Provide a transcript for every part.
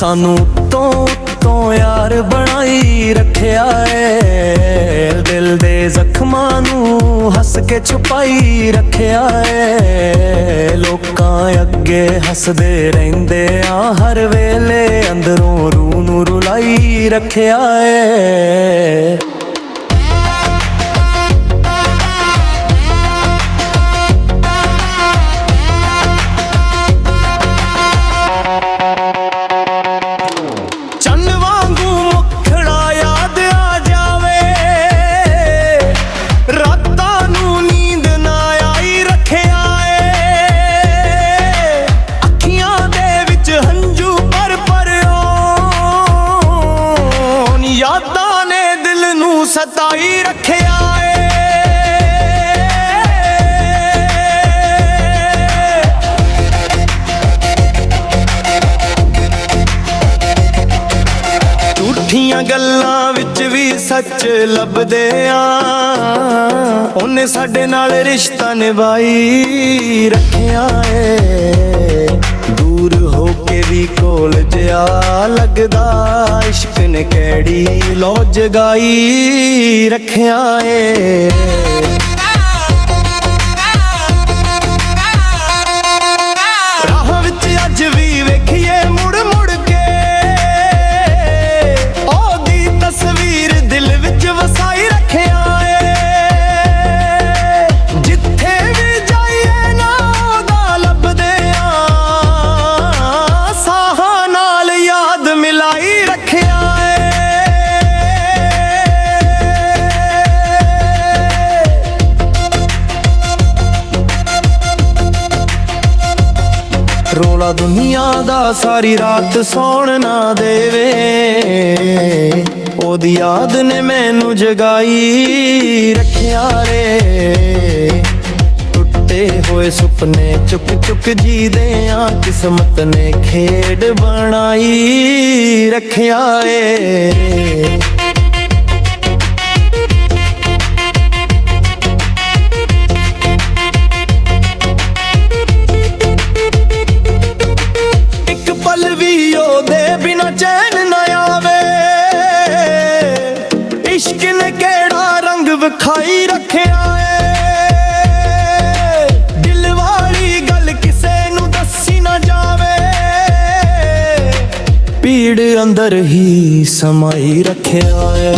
सानू तो यार बनाई रखिया है। दिल दे जख्मां नू हस के छुपाई रखिया है। लोकां अगे हसदे रहिंदे आ हर वेले अंदरों रूह नू रुलाई रखिया है। यादां ने दिल नू सताई रखिया है। झूठियां गल्लां विच भी सच लभदे आ। उन्हें साडे नाल रिश्ता निभाई रखिया है। दूर होके भी कोल जिया लगदा इश्क ने कैड़ी लौ जगाई रखिया है। राह विच अज भी वेखिए मुड़ मुड़ के ओदी तस्वीर दिल विच वसाई रखिया है। जिथे भी जाइए ना ओदा लभदे आ साहां नाल याद मिलाई रखिया है। रोला दुनिया दा सारी रात सौण ना देवे। ओदी याद ने मैनू जगाई रखिया रे। टुटे होए सुपने चुक चुक जीदे आ। किस्मत ने खेड बनाई रखिया है। बिना चैन न आवे इश्क ने केड़ा रंग विखाई रखिया है। दिल वाली गल किसे नू दसी ना जावे पीड़ अंदर ही समाई रखिया है।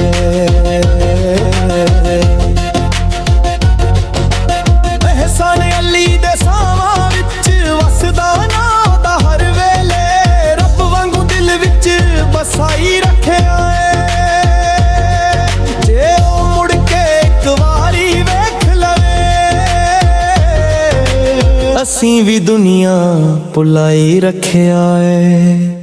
एहसान अली दे सावां विच वसदा ना हर वेले विच बसाई रखिया है। जे ओ मुड़ के एक वारी वेख लवे असीं भी दुनिया भुलाई रखिया है।